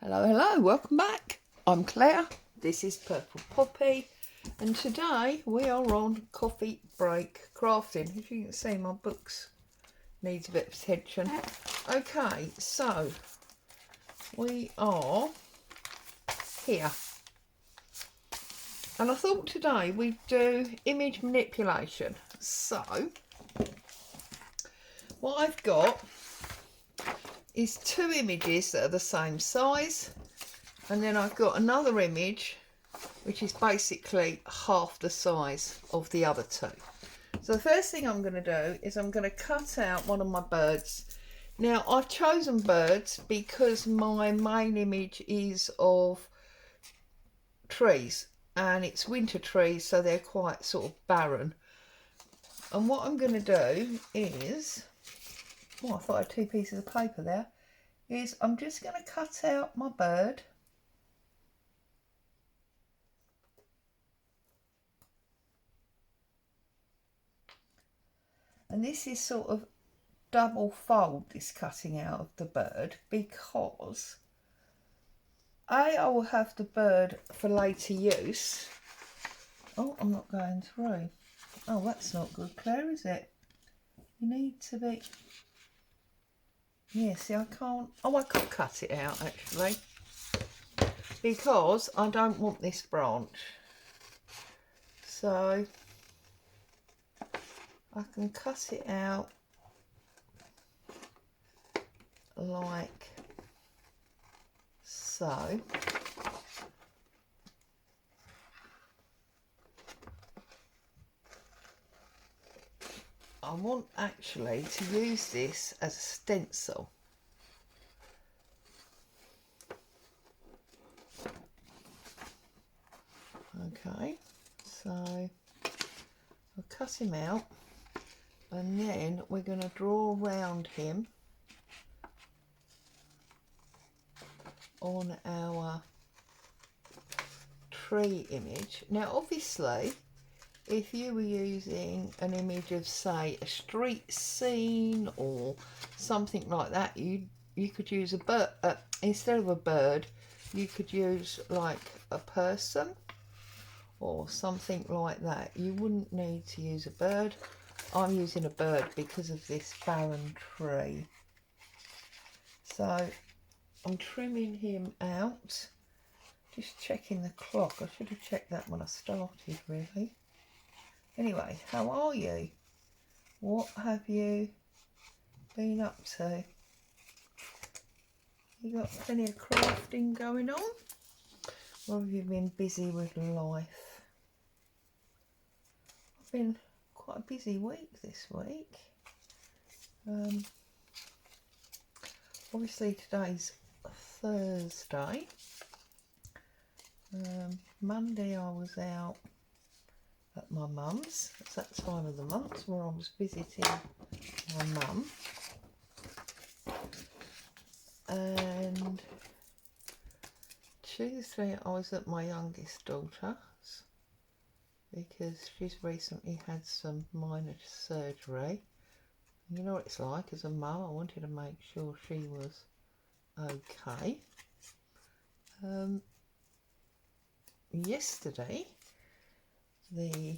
Hello, hello, welcome back. I'm Claire, this is Purple Poppy, and today we are on coffee break crafting. As you can see, my books needs a bit of attention. Okay, so we are here. And I thought today we'd do image manipulation. So, what I've got is two images that are the same size. And then I've got another image which is basically half the size of the other two. So the first thing I'm going to do is I'm going to cut out one of my birds. Now I've chosen birds because my main image is of trees and it's winter trees, so they're quite sort of barren. And what I'm going to do is, oh, I thought I had two pieces of paper there, is I'm just going to cut out my bird. And this is sort of double fold, this cutting out of the bird, because I will have the bird for later use. Oh, I'm not going through. Oh, that's not good, Claire, is it? You need to be... Yeah, see, I can't... Oh, I could cut it out, actually, because I don't want this branch. So I can cut it out like so. I want actually to use this as a stencil. Okay, so I'll cut him out and then we're going to draw around him on our tree image. Now obviously if you were using an image of, say, a street scene or something like that, you could use a bird. Instead of a bird, you could use like a person or something like that. You wouldn't need to use a bird. I'm using a bird because of this barren tree. So I'm trimming him out. Just checking the clock. I should have checked that when I started, really. Anyway, how are you? What have you been up to? You got plenty of crafting going on? Or have you been busy with life? I've been quite a busy week this week. Obviously today's Thursday. Monday I was out at my mum's. It's that time of the month where I was visiting my mum. And Tuesday I was at my youngest daughter's because she's recently had some minor surgery. You know what it's like as a mum, I wanted to make sure she was okay. Yesterday the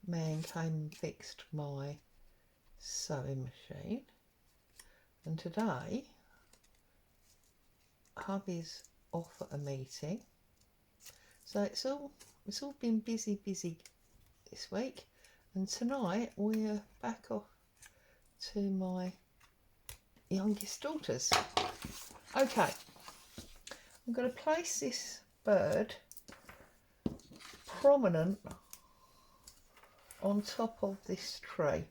man came and fixed my sewing machine, and today hubby's off at a meeting, so it's all been busy this week. And tonight we're back off to my youngest daughter's. Okay, I'm going to place this bird prominent on top of this tree.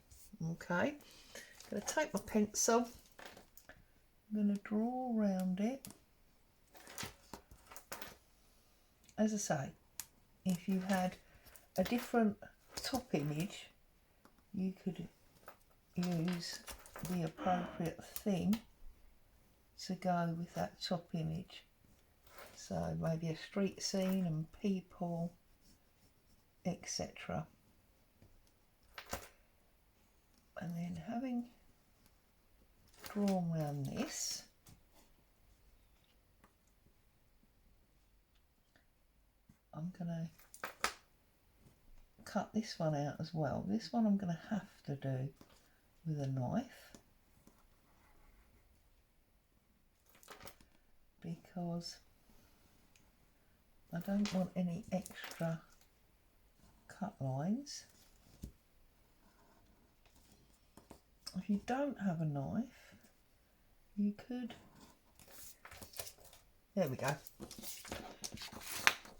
Okay, I'm going to take my pencil, I'm going to draw around it. As I say, if you had a different top image, you could use the appropriate thing to go with that top image. So maybe a street scene and people, etc. And then having drawn around this, going to cut this one out as well. This one I'm going to have to do with a knife because I don't want any extra cut lines. If you don't have a knife, you could, there we go.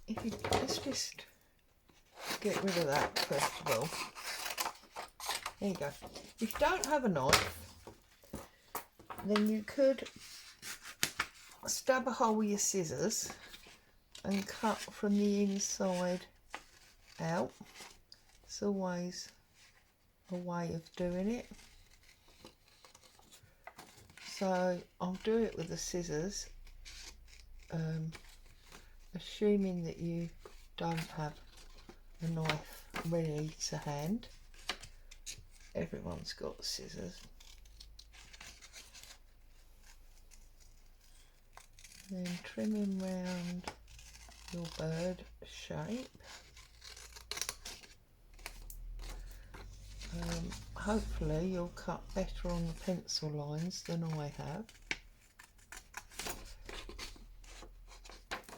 If you, let's just get rid of that first of all. There you go. If you don't have a knife, then you could stab a hole with your scissors and cut from the inside out. It's always a way of doing it. So I'll do it with the scissors, assuming that you don't have a knife ready to hand. Everyone's got scissors. Then trimming round your bird shape. Hopefully you'll cut better on the pencil lines than I have,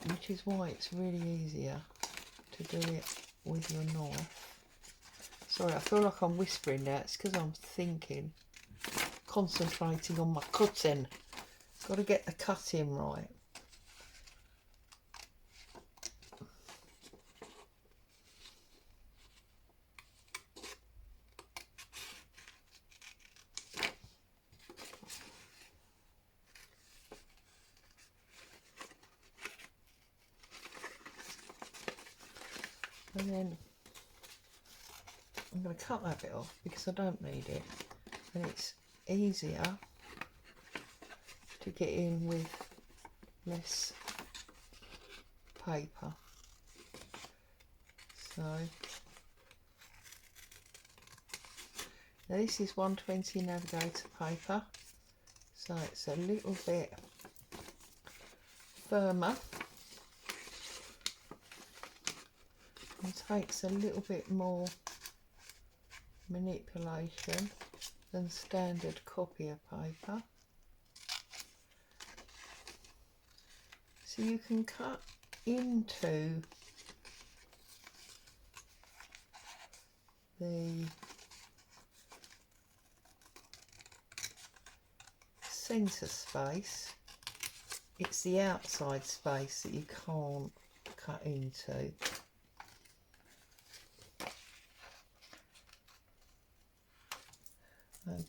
which is why it's really easier to do it with your knife. Sorry, I feel like I'm whispering now. It's because I'm thinking, concentrating on my cutting. Got to get the cutting right. And then I'm going to cut that bit off because I don't need it, and it's easier to get in with less paper. So now this is 120 Navigator paper, so it's a little bit firmer. It takes a little bit more manipulation than standard copier paper. So you can cut into the centre space. It's the outside space that you can't cut into.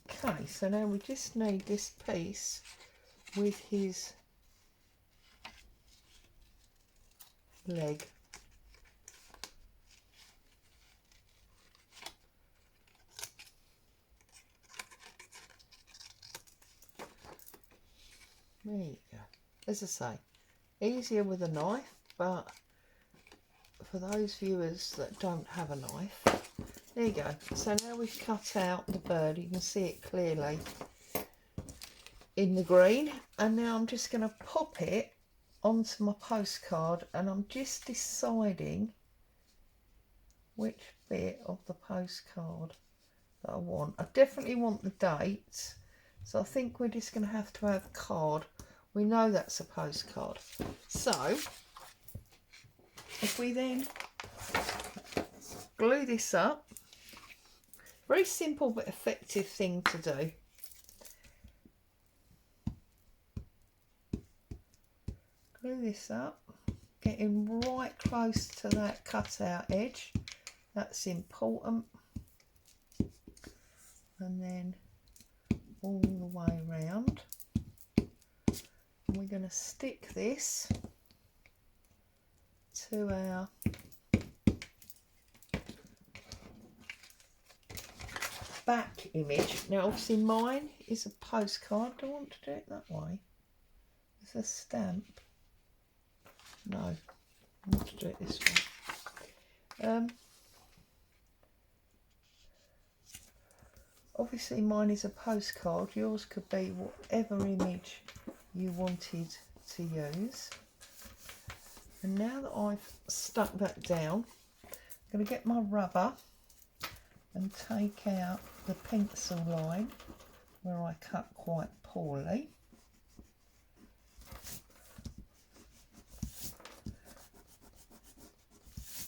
Okay, so now we just need this piece with his leg. There you go. As I say, easier with a knife, but for those viewers that don't have a knife, there you go. So now we've cut out the bird, you can see it clearly in the green, and now I'm just going to pop it onto my postcard, and I'm just deciding which bit of the postcard that I want. I definitely want the dates, so I think we're just going to have a card. We know that's a postcard. So if we then glue this up, very simple but effective thing to do. Glue this up, getting right close to that cutout edge. That's important. And then all the way around. And we're going to stick this to our back image. Now obviously mine is a postcard. Do I want to do it that way? It's a stamp. No, I want to do it this way. Obviously mine is a postcard. Yours could be whatever image you wanted to use. And now that I've stuck that down, I'm going to get my rubber and take out the pencil line where I cut quite poorly.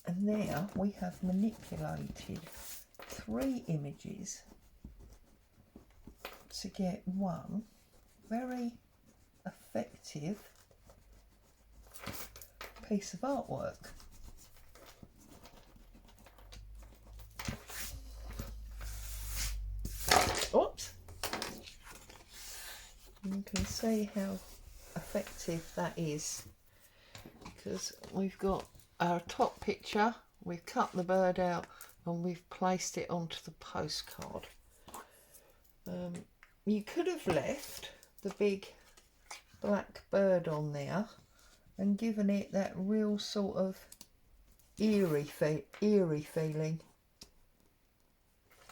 And now we have manipulated 3 images to get one very effective piece of artwork. Oops! You can see how effective that is, because we've got our top picture, we've cut the bird out and we've placed it onto the postcard. You could have left the big black bird on there and given it that real sort of eerie feeling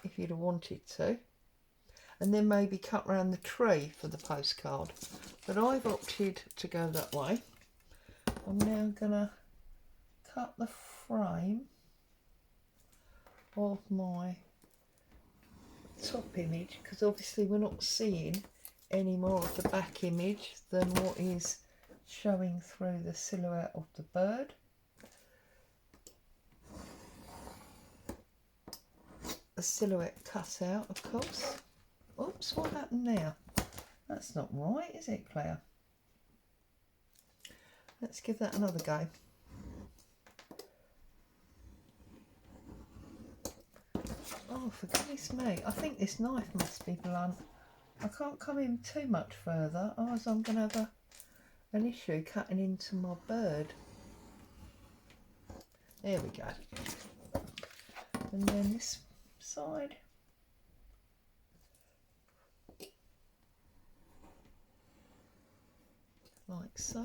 if you'd have wanted to, and then maybe cut around the tree for the postcard, but I've opted to go that way. I'm now gonna cut the frame of my top image, because obviously we're not seeing any more of the back image than what is showing through the silhouette of the bird. The silhouette cut out, of course. Oops, what happened there? That's not right, is it, Claire? Let's give that another go. Oh, for goodness me, I think this knife must be blunt. I can't come in too much further, otherwise I'm going to have an issue cutting into my bird. There we go. And then this side. Like so.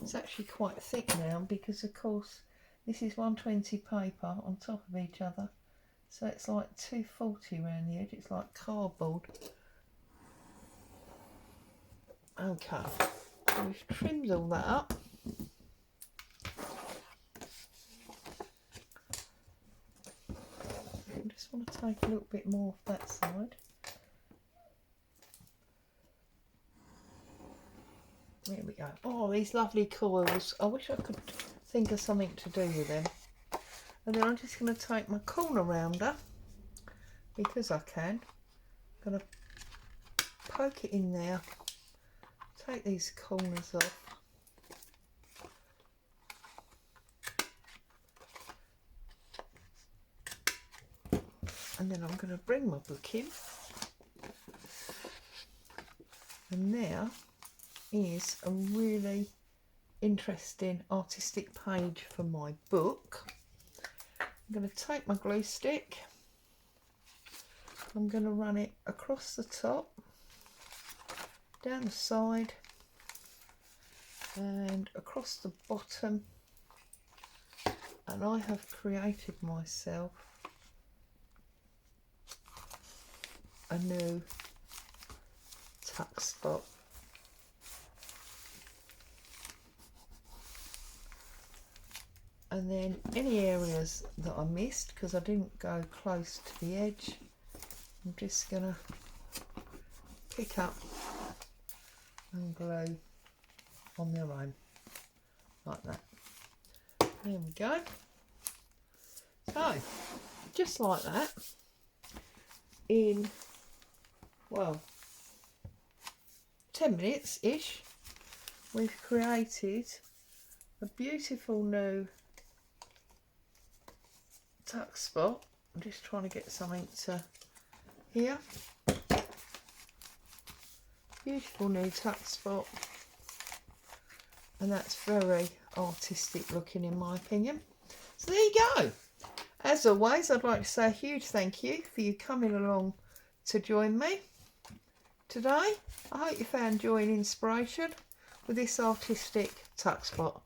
It's actually quite thick now because, of course, this is 120 paper on top of each other. So it's like 240 around the edge, it's like cardboard. Okay, so we've trimmed all that up. I just want to take a little bit more off that side. There we go. Oh, these lovely coils. I wish I could think of something to do with them. And then I'm just going to take my corner rounder, because I can. I'm going to poke it in there, take these corners off. And then I'm going to bring my book in. And there is a really interesting artistic page for my book. I'm going to take my glue stick, I'm going to run it across the top, down the side and across the bottom, and I have created myself a new tuck spot. And then any areas that I missed, because I didn't go close to the edge, I'm just going to pick up and glue on their own, like that. There we go. So, just like that, in, well, 10 minutes-ish, we've created a beautiful new tuck spot. I'm just trying to get something to here. Beautiful new tuck spot, and that's very artistic looking in my opinion. So there you go. As always, I'd like to say a huge thank you for you coming along to join me today. I hope you found joy and inspiration with this artistic tuck spot.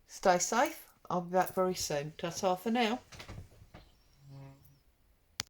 Stay safe. I'll be back very soon. Ta-ta for now.